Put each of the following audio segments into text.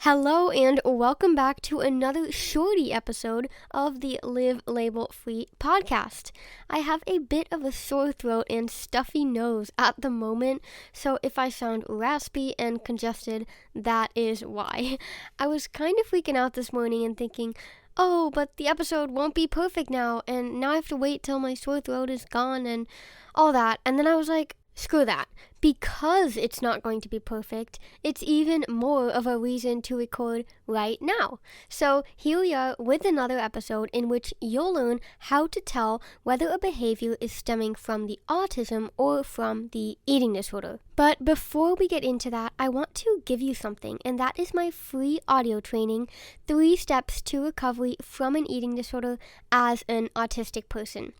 Hello and welcome back to another shorty episode of the Live Label Free podcast. I have a bit of a sore throat and stuffy nose at the moment, so if I sound raspy and congested, that is why. I was kind of freaking out this morning and thinking, oh, but the episode won't be perfect now, and now I have to wait till my sore throat is gone and all that. And then I was like, screw that. Because it's not going to be perfect, it's even more of a reason to record right now. So here we are with another episode in which you'll learn how to tell whether a behavior is stemming from the autism or from the eating disorder. But before we get into that, I want to give you something, and that is my free audio training, 3 Steps to Recovery from an Eating Disorder as an Autistic Person.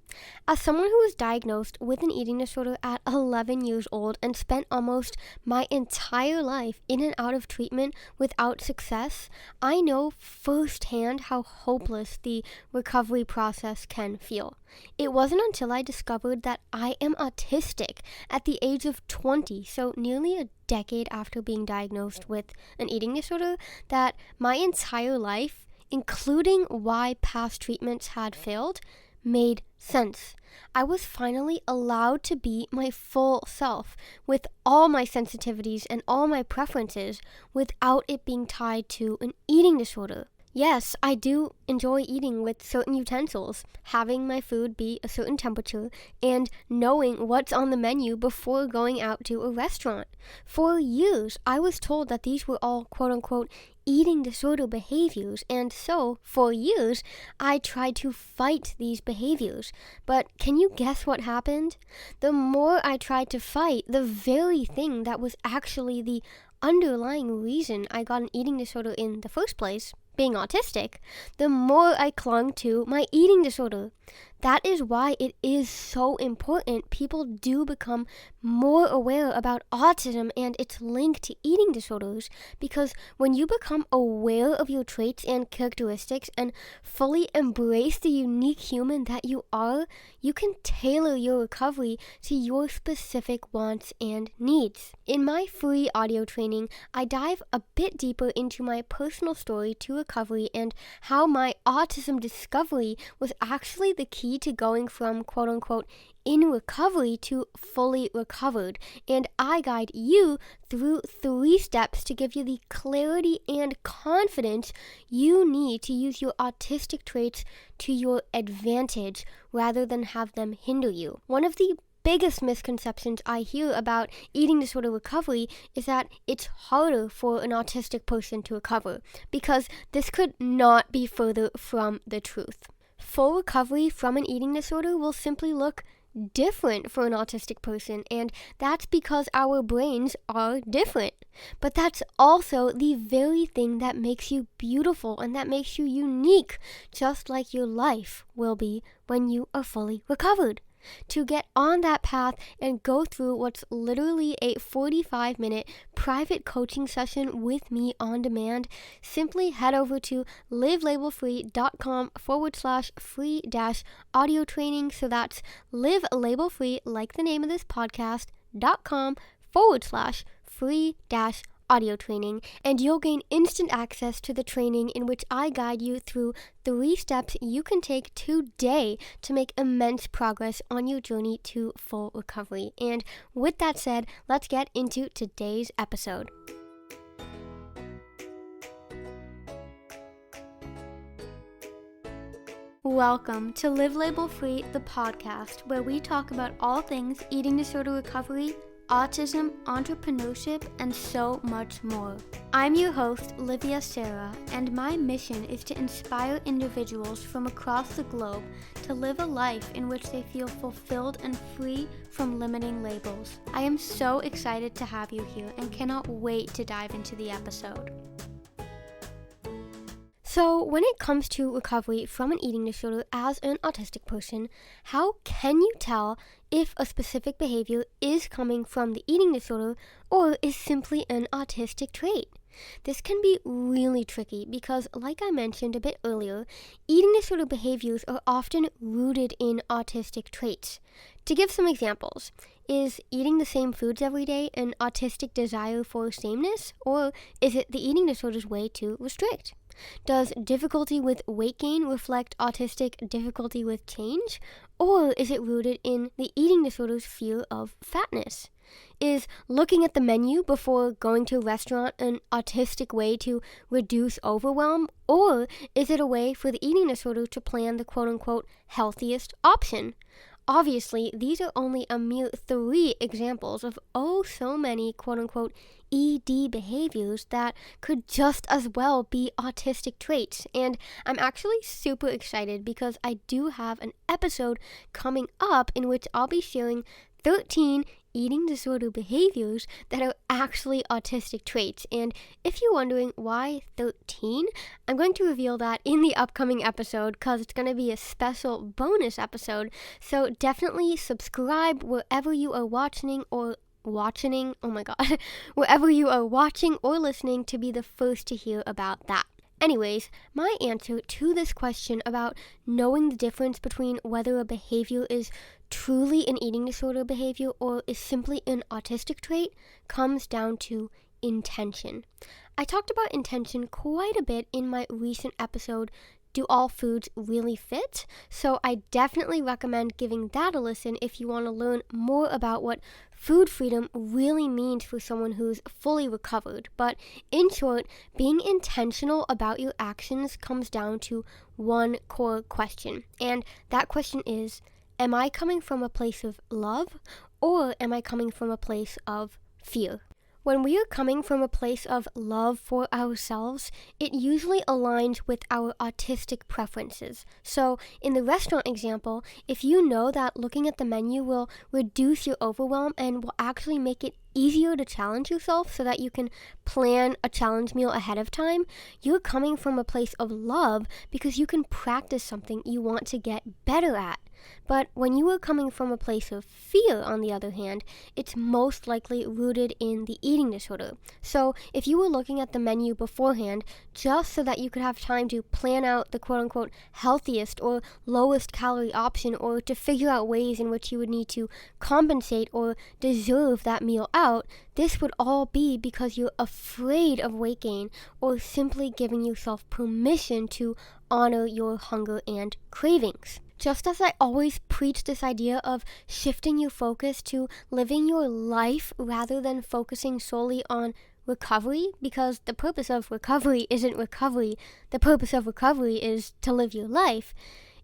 As someone who was diagnosed with an eating disorder at 11 years old and spent almost my entire life in and out of treatment without success, I know firsthand how hopeless the recovery process can feel. It wasn't until I discovered that I am autistic at the age of 20, so nearly a decade after being diagnosed with an eating disorder, that my entire life, including why past treatments had failed, made sense. I was finally allowed to be my full self with all my sensitivities and all my preferences without it being tied to an eating disorder. Yes, I do enjoy eating with certain utensils, having my food be a certain temperature, and knowing what's on the menu before going out to a restaurant. For years, I was told that these were all quote-unquote eating disorder behaviors, and so, for years, I tried to fight these behaviors. But can you guess what happened? The more I tried to fight the very thing that was actually the underlying reason I got an eating disorder in the first place, being autistic, the more I clung to my eating disorder. That is why it is so important people do become more aware about autism and its link to eating disorders, because when you become aware of your traits and characteristics and fully embrace the unique human that you are, you can tailor your recovery to your specific wants and needs. In my free audio training, I dive a bit deeper into my personal story to recovery and how my autism discovery was actually the key to going from quote-unquote in recovery to fully recovered, and I guide you through 3 steps to give you the clarity and confidence you need to use your autistic traits to your advantage rather than have them hinder you. One of the biggest misconceptions I hear about eating disorder recovery is that it's harder for an autistic person to recover, because this could not be further from the truth. Full recovery from an eating disorder will simply look different for an autistic person, and that's because our brains are different. But that's also the very thing that makes you beautiful and that makes you unique, just like your life will be when you are fully recovered. To get on that path and go through what's literally a 45-minute private coaching session with me on demand, simply head over to livelabelfree.com/free-audio training. So that's livelabelfree, like the name of this podcast, .com/free-audio training, and you'll gain instant access to the training in which I guide you through 3 steps you can take today to make immense progress on your journey to full recovery. And with that said, let's get into today's episode. Welcome to Live Label Free, the podcast, where we talk about all things eating disorder recovery, autism, entrepreneurship, and so much more. I'm your host, Livia, and my mission is to inspire individuals from across the globe to live a life in which they feel fulfilled and free from limiting labels. I am so excited to have you here and cannot wait to dive into the episode. So when it comes to recovery from an eating disorder as an autistic person, how can you tell if a specific behavior is coming from the eating disorder or is simply an autistic trait? This can be really tricky because, like I mentioned a bit earlier, eating disorder behaviors are often rooted in autistic traits. To give some examples, Is eating the same foods every day an autistic desire for sameness, or is it the eating disorder's way to restrict? Does difficulty with weight gain reflect autistic difficulty with change, or is it rooted in the eating disorder's fear of fatness? Is looking at the menu before going to a restaurant an autistic way to reduce overwhelm, or is it a way for the eating disorder to plan the quote-unquote healthiest option? Obviously, these are only a mere 3 examples of so many quote-unquote ED behaviors that could just as well be autistic traits. And I'm actually super excited because I do have an episode coming up in which I'll be sharing 13 eating disorder behaviors that are actually autistic traits. And if you're wondering why 13, I'm going to reveal that in the upcoming episode because it's going to be a special bonus episode. So definitely subscribe wherever you are wherever you are watching or listening to be the first to hear about that. Anyways, my answer to this question about knowing the difference between whether a behavior is truly an eating disorder behavior or is simply an autistic trait comes down to intention. I talked about intention quite a bit in my recent episode, Do All Foods Really Fit? So I definitely recommend giving that a listen if you want to learn more about what food freedom really means for someone who's fully recovered. But in short, being intentional about your actions comes down to one core question. And that question is, am I coming from a place of love, or am I coming from a place of fear? When we are coming from a place of love for ourselves, it usually aligns with our autistic preferences. So, in the restaurant example, if you know that looking at the menu will reduce your overwhelm and will actually make it easier to challenge yourself so that you can plan a challenge meal ahead of time, you're coming from a place of love because you can practice something you want to get better at. But when you are coming from a place of fear, on the other hand, it's most likely rooted in the eating disorder. So if you were looking at the menu beforehand just so that you could have time to plan out the quote-unquote healthiest or lowest calorie option, or to figure out ways in which you would need to compensate or deserve that meal out, this would all be because you're afraid of weight gain or simply giving yourself permission to honor your hunger and cravings. Just as I always preach this idea of shifting your focus to living your life rather than focusing solely on recovery, because the purpose of recovery isn't recovery, the purpose of recovery is to live your life.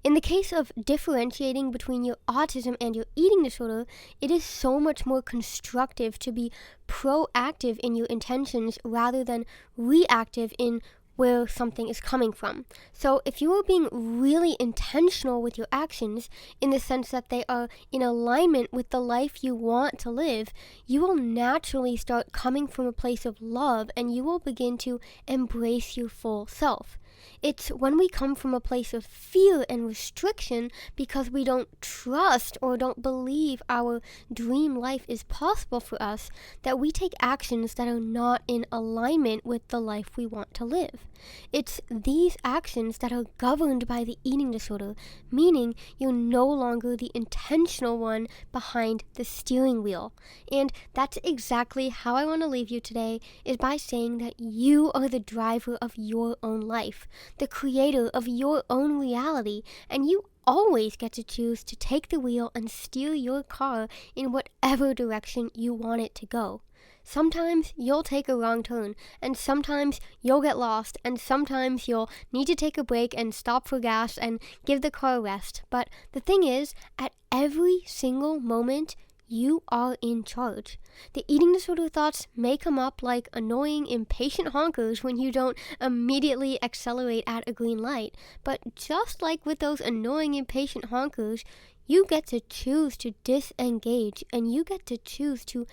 In the case of differentiating between your autism and your eating disorder, it is so much more constructive to be proactive in your intentions rather than reactive in where something is coming from. So if you are being really intentional with your actions in the sense that they are in alignment with the life you want to live, you will naturally start coming from a place of love and you will begin to embrace your full self. It's when we come from a place of fear and restriction because we don't trust or don't believe our dream life is possible for us that we take actions that are not in alignment with the life we want to live. It's these actions that are governed by the eating disorder, meaning you're no longer the intentional one behind the steering wheel. And that's exactly how I want to leave you today, is by saying that you are the driver of your own life, the creator of your own reality, and you always get to choose to take the wheel and steer your car in whatever direction you want it to go. Sometimes you'll take a wrong turn, and sometimes you'll get lost, and sometimes you'll need to take a break and stop for gas and give the car a rest. But the thing is, at every single moment, you are in charge. The eating disorder thoughts may come up like annoying, impatient honkers when you don't immediately accelerate at a green light. But just like with those annoying, impatient honkers, you get to choose to disengage, and you get to choose to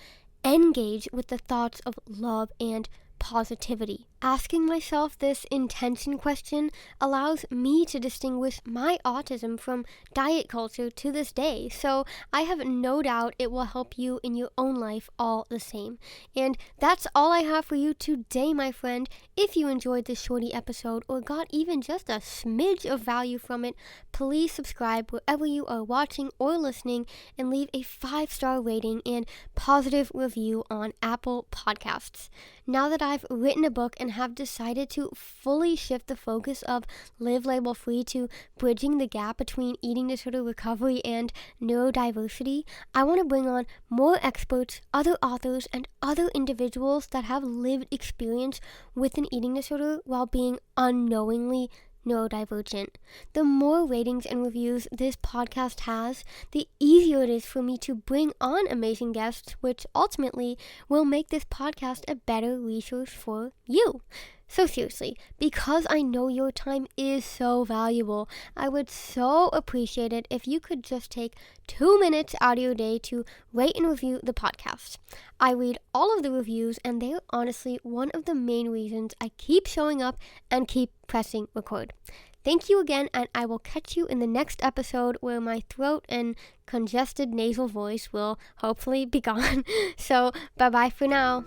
engage with the thoughts of love and positivity. Asking myself this intention question allows me to distinguish my autism from diet culture to this day, so I have no doubt it will help you in your own life all the same. And that's all I have for you today, my friend. If you enjoyed this shorty episode or got even just a smidge of value from it, please subscribe wherever you are watching or listening and leave a 5-star rating and positive review on Apple Podcasts. Now that I've written a book and have decided to fully shift the focus of Live Label Free to bridging the gap between eating disorder recovery and neurodiversity, I want to bring on more experts, other authors, and other individuals that have lived experience with an eating disorder while being unknowingly neurodivergent. The more ratings and reviews this podcast has, the easier it is for me to bring on amazing guests, which ultimately will make this podcast a better resource for you. So seriously, because I know your time is so valuable, I would so appreciate it if you could just take 2 minutes out of your day to rate and review the podcast. I read all of the reviews, and they are honestly one of the main reasons I keep showing up and keep pressing record. Thank you again, and I will catch you in the next episode where my throat and congested nasal voice will hopefully be gone. So, bye-bye for now.